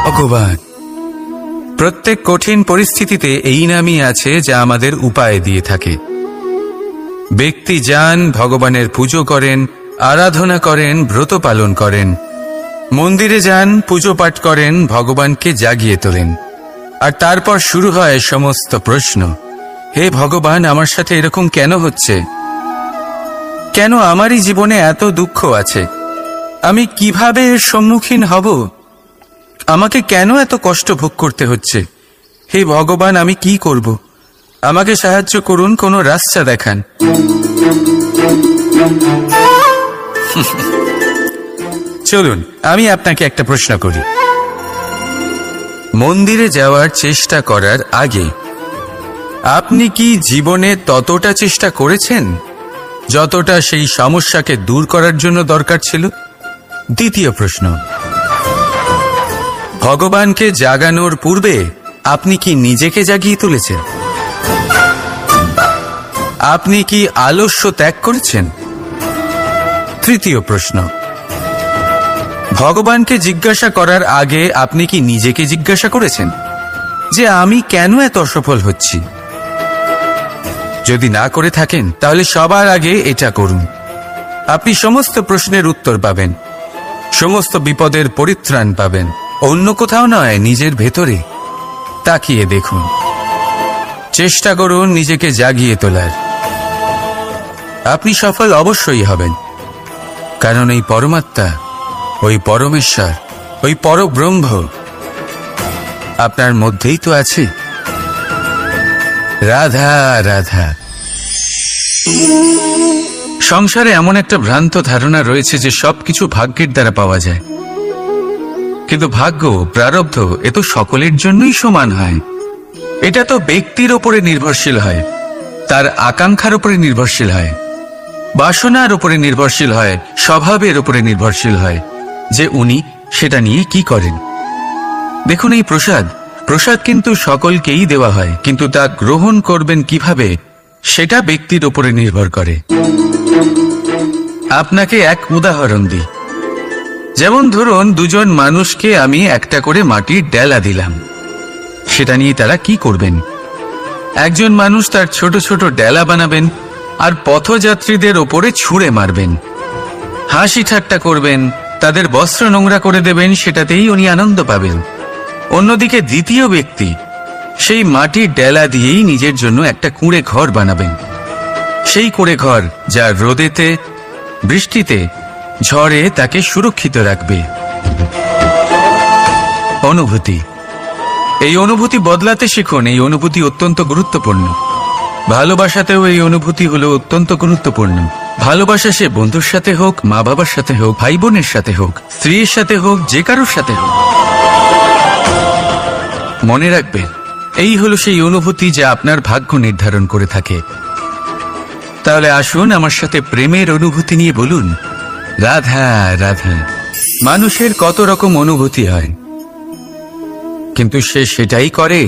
ভগবান প্রত্যেক কঠিন পরিস্থিতিতে এই নামই আছে যা আমাদের উপায় দিয়ে থাকে। ব্যক্তি যান, ভগবানের পুজো করেন, আরাধনা করেন, ব্রত পালন করেন, মন্দিরে যান, পুজো পাঠ করেন, ভগবানকে জাগিয়ে তোলেন, আর তারপর শুরু হয় সমস্ত প্রশ্ন। হে ভগবান, আমার সাথে এরকম কেন হচ্ছে? কেন আমারই জীবনে এত দুঃখ আছে? আমি কিভাবে এর সম্মুখীন হব? আমাকে কেন এত কষ্ট ভোগ করতে হচ্ছে? হে ভগবান, আমি কি করব? আমাকে সাহায্য করুন, কোনো রাস্তা দেখান। চলুন আমি আপনাকে একটা প্রশ্ন করি। মন্দিরে যাওয়ার চেষ্টা করার আগে আপনি কি জীবনে ততটা চেষ্টা করেছেন যতটা সেই সমস্যাকে দূর করার জন্য দরকার ছিল? দ্বিতীয় প্রশ্ন, ভগবানকে জাগানোর পূর্বে আপনি কি নিজেকে জাগিয়ে তুলেছেন? আপনি কি আলস্য ত্যাগ করেছেন? তৃতীয় প্রশ্ন, ভগবানকে জিজ্ঞাসা করার আগে আপনি কি নিজেকে জিজ্ঞাসা করেছেন যে আমি কেন এত অসফল হচ্ছি? যদি না করে থাকেন তাহলে সবার আগে এটা করুন। আপনি সমস্ত প্রশ্নের উত্তর পাবেন, সমস্ত বিপদের পরিত্রাণ পাবেন। অন্য কোথাও নয়, নিজের ভেতরে তাকিয়ে দেখুন। চেষ্টা করুন নিজেকে জাগিয়ে তোলার। আপনি সফল অবশ্যই হবেন, কারণ এই পরমাত্মা, ওই পরমেশ্বর, ওই পরব্রহ্ম আপনার মধ্যেই তো আছে। রাধা রাধা। সংসারে এমন একটা ভ্রান্ত ধারণা রয়েছে যে সবকিছু ভাগ্যের দ্বারা পাওয়া যায়, কিন্তু ভাগ্য, প্রারব্ধ এ তো সকলের জন্যই সমান হয়। এটা তো ব্যক্তির ওপরে নির্ভরশীল হয়, তার আকাঙ্ক্ষার উপরে নির্ভরশীল হয়, বাসনার উপরে নির্ভরশীল হয়, স্বভাবের উপরে নির্ভরশীল হয় যে উনি সেটা নিয়ে কি করেন। দেখুন, এই প্রসাদ কিন্তু সকলকেই দেওয়া হয়, কিন্তু তা গ্রহণ করবেন কিভাবে সেটা ব্যক্তির উপরে নির্ভর করে। আপনাকে এক উদাহরণ দিই। যেমন ধরুন, দুজন মানুষকে আমি একটা করে মাটির ডেলা দিলাম, সেটা নিয়ে তারা কি করবেন? একজন মানুষ তার ছোট ছোট ডেলা বানাবেন আর পথযাত্রীদের ওপরে ছুঁড়ে মারবেন, হাসি ঠাট্টা করবেন, তাদের বস্ত্র নোংরা করে দেবেন, সেটাতেই উনি আনন্দ পাবেন। অন্যদিকে দ্বিতীয় ব্যক্তি সেই মাটির ডেলা দিয়েই নিজের জন্য একটা কুঁড়ে ঘর বানাবেন। সেই কুঁড়ে ঘর যা রোদেতে, বৃষ্টিতে, ঝড়ে তাকে সুরক্ষিত রাখবে। অনুভূতি, এই অনুভূতি বদলাতে শিখুন। এই অনুভূতি অত্যন্ত গুরুত্বপূর্ণ। ভালোবাসাতেও এই অনুভূতি হলো অত্যন্ত গুরুত্বপূর্ণ। ভালোবাসা সে বন্ধুর সাথে হোক, মা বাবার সাথে হোক, ভাই বোনের সাথে হোক, স্ত্রীর সাথে হোক, যে কারোর সাথে হোক, মনে রাখবেন এই হলো সেই অনুভূতি যা আপনার ভাগ্য নির্ধারণ করে থাকে। তাহলে আসুন আমার সাথে প্রেমের অনুভূতি নিয়ে বলুন, রাধা রাধা। মানুষের কত রকম অনুভূতি হয়, কিন্তু সে সেটাই করে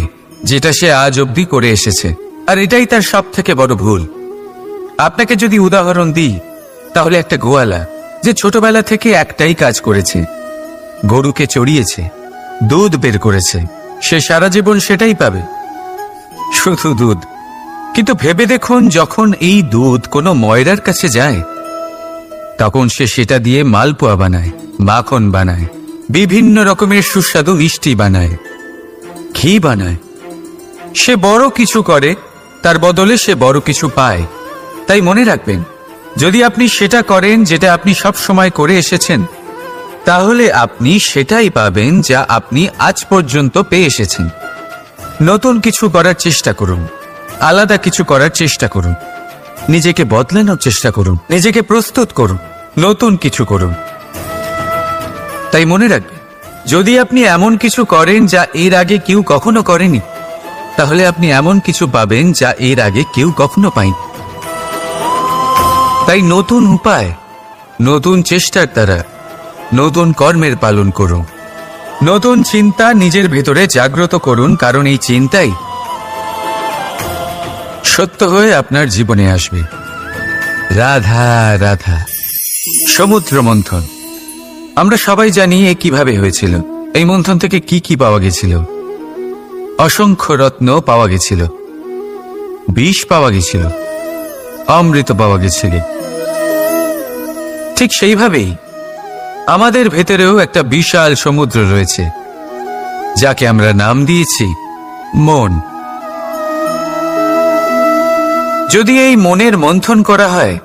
যেটা সে আজ অবধি করে এসেছে, আর এটাই তার সব থেকে বড় ভুল। আপনাকে যদি উদাহরণ দিই, তাহলে একটা গোয়ালা যে ছোটবেলা থেকে একটাই কাজ করেছে, গরুকে চড়িয়েছে, দুধ বের করেছে, সে সারা জীবন সেটাই পাবে, শুধু দুধ। কিন্তু ভেবে দেখুন, যখন এই দুধ কোনো ময়রার কাছে যায়, তখন সে সেটা দিয়ে মালপোয়া বানায়, মাখন বানায়, বিভিন্ন রকমের সুস্বাদু মিষ্টি বানায়, ঘি বানায়। সে বড় কিছু করে, তার বদলে সে বড় কিছু পায়। তাই মনে রাখবেন, যদি আপনি সেটা করেন যেটা আপনি সব সময় করে এসেছেন, তাহলে আপনি সেটাই পাবেন যা আপনি আজ পর্যন্ত পেয়ে এসেছেন। নতুন কিছু করার চেষ্টা করুন, আলাদা কিছু করার চেষ্টা করুন, নিজেকে বদলানোর চেষ্টা করুন, নিজেকে প্রস্তুত করুন, নতুন কিছু করুন। তাই মনে রাখবেন, যদি আপনি এমন কিছু করেন যা এর আগে কেউ কখনো করেনি, তাহলে আপনি এমন কিছু পাবেন যা এর আগে কেউ কখনো পায়নি। তাই নতুন উপায়, নতুন চেষ্টার দ্বারা নতুন কর্মের পালন করুন। নতুন চিন্তা নিজের ভেতরে জাগ্রত করুন, কারণ এই চিন্তাই সত্য হয়ে আপনার জীবনে আসবে। রাধা রাধা। সমুদ্র মন্থন, আমরা সবাই জানি এ কিভাবে হয়েছিল। এই মন্থন থেকে কি কি পাওয়া গেছিল? অসংখ্য রত্ন পাওয়া গেছিল, বিষ পাওয়া গেছিল, অমৃত পাওয়া গেছিল। ঠিক সেইভাবেই আমাদের ভেতরেও একটা বিশাল সমুদ্র রয়েছে, যাকে আমরা নাম দিয়েছি মন। যদি এই মনের মন্থন করা হয়,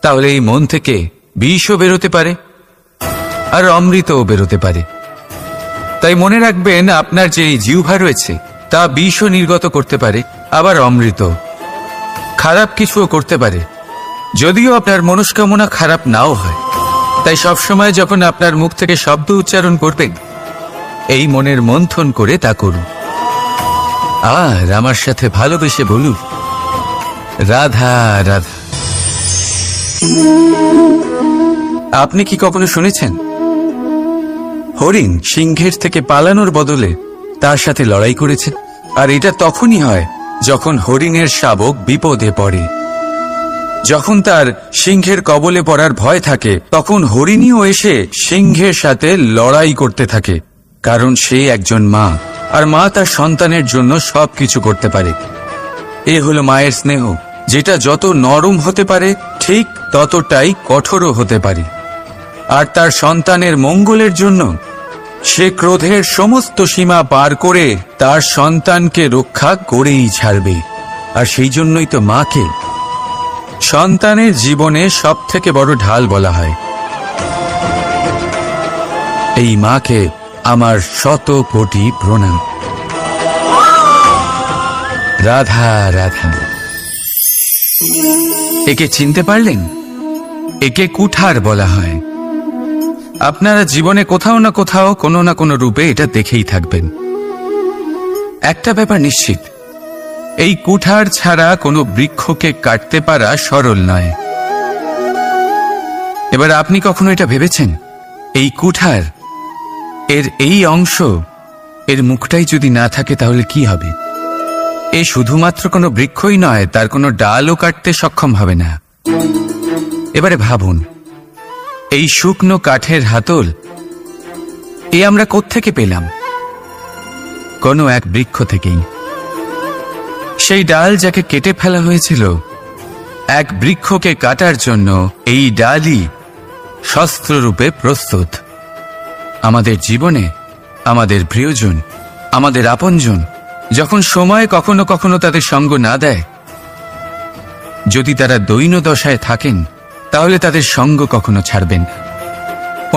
তাহলে এই মন থেকে বিষও বেরোতে পারে আর অমৃতও বেরোতে পারে। তাই মনে রাখবেন, আপনার যে জিহ্বা রয়েছে তা বিষও নির্গত করতে পারে, আবার অমৃত। খারাপ কিছুও করতে পারে, যদিও আপনার মনস্কামনা খারাপ নাও হয়। তাই সবসময় যখন আপনার মুখ থেকে শব্দ উচ্চারণ করবেন, এই মনের মন্থন করে তা করুন। আর আমার সাথে ভালোবেসে বলুন, রাধা রাধা। আপনি কি কখনো শুনেছেন হরিণ সিংহের থেকে পালানোর বদলে তার সাথে লড়াই করেছে? আর এটা তখনই হয় যখন হরিণের শাবক বিপদে পড়ে। যখন তার সিংহের কবলে পড়ার ভয় থাকে, তখন হরিণীও এসে সিংহের সাথে লড়াই করতে থাকে। কারণ সে একজন মা, আর মা তার সন্তানের জন্য সবকিছু করতে পারে। এ হলো মায়ের স্নেহ, যেটা যত নরম হতে পারে ঠিক ততটাই কঠোরও হতে পারে। আর তার সন্তানের মঙ্গলের জন্য সে ক্রোধের সমস্ত সীমা পার করে তার সন্তানকে রক্ষা করেই ছাড়বে। আর সেই জন্যই তো মাকে সন্তানের জীবনে সবথেকে বড় ঢাল বলা হয়। এই মাকে আমার শত কোটি প্রণাম। রাধা রাধা। একে চিনতে পারলেন? একে কুঠার বলা হয়। আপনারা জীবনে কোথাও না কোথাও কোনো না কোনো রূপে এটা দেখেই থাকবেন। একটা ব্যাপার নিশ্চিত, এই কুঠার ছাড়া কোনো বৃক্ষকে কাটতে পারা সরল নয়। এবার আপনি কখনো এটা ভেবেছেন, এই কুঠার এর এই অংশ, এর মুখটাই যদি না থাকে তাহলে কি হবে? এ শুধুমাত্র কোনো বৃক্ষই নয়, তার কোনো ডালও কাটতে সক্ষম হবে না। এবারে ভাবুন, এই শুকনো কাঠের হাতল এ আমরা কোত্থেকে পেলাম? কোনো এক বৃক্ষ থেকেই। সেই ডাল যাকে কেটে ফেলা হয়েছিল, এক বৃক্ষকে কাটার জন্য এই ডালই শস্ত্ররূপে প্রস্তুত। আমাদের জীবনে আমাদের প্রিয়জন, আমাদের আপনজন যখন সময় কখনো কখনো তাদের সঙ্গ না দেয়, যদি তারা দৈন্য দশায় থাকেন, তাহলে তাদের সঙ্গ কখনো ছাড়বেন না।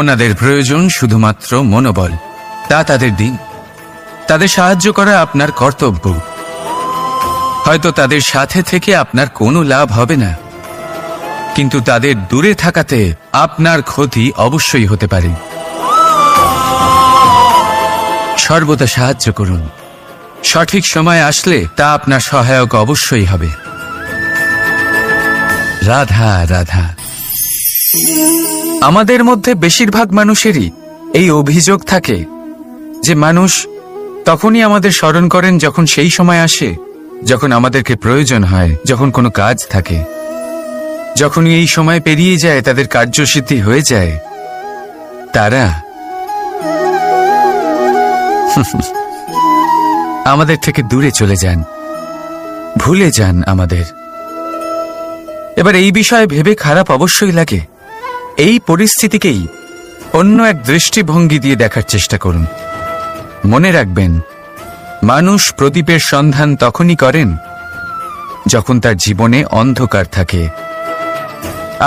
ওনাদের প্রয়োজন শুধুমাত্র মনোবল। তা তাদের দিন। তাদের সাহায্য করা আপনার কর্তব্য। হয়তো তাদের সাথে থেকে আপনার কোনো লাভ হবে না, কিন্তু তাদের দূরে থাকাতে আপনার ক্ষতি অবশ্যই হতে পারে। সর্বদা সাহায্য করুন। সঠিক সময় আসলে তা আপনার সহায়ক অবশ্যই হবে। রাধা রাধা। আমাদের মধ্যে বেশিরভাগ মানুষেরই এই অভিযোগ থাকে যে মানুষ তখনই আমাদের স্মরণ করেন যখন সেই সময় আসে যখন আমাদেরকে প্রয়োজন হয়, যখন কোনো কাজ থাকে। যখনই এই সময় পেরিয়ে যায়, তাদের কার্যসিদ্ধি হয়ে যায়, তারা আমাদের থেকে দূরে চলে যান, ভুলে যান আমাদের। এবার এই বিষয়ে ভেবে খারাপ অবশ্যই লাগে। এই পরিস্থিতিকেই অন্য এক দৃষ্টিভঙ্গি দিয়ে দেখার চেষ্টা করুন। মনে রাখবেন, মানুষ প্রদীপের সন্ধান তখনই করেন যখন তার জীবনে অন্ধকার থাকে।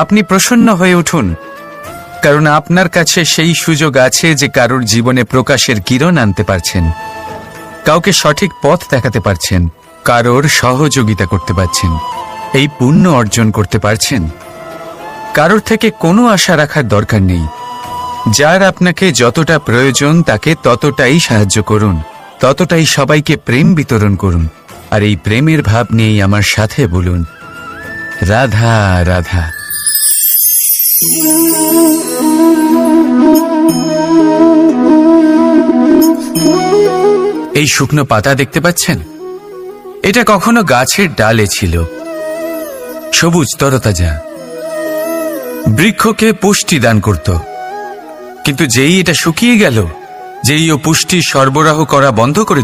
আপনি প্রসন্ন হয়ে উঠুন, কারণ আপনার কাছে সেই সুযোগ আছে যে কারোর জীবনে প্রকাশের কিরণ আনতে পারছেন, কাউকে সঠিক পথ দেখাতে পারছেন, কারোর সহযোগিতা করতে পারছেন, এই পুণ্য অর্জন করতে পারছেন। কারোর থেকে কোনো আশা রাখার দরকার নেই। যার আপনাকে যতটা প্রয়োজন তাকে ততটাই সাহায্য করুন, ততটাই সবাইকে প্রেম বিতরণ করুন। আর এই প্রেমের ভাব নিয়েই আমার সাথে বলুন, রাধা রাধা। এই শুকনো পাতা দেখতে পাচ্ছেন? এটা কখনো গাছের ডালে ছিল, সবুজ তরতাজা, বৃক্ষকে পুষ্টি দান করত। কিন্তু যেই এটা শুকিয়ে গেল, যেই ও পুষ্টি সরবরাহ করা বন্ধ করে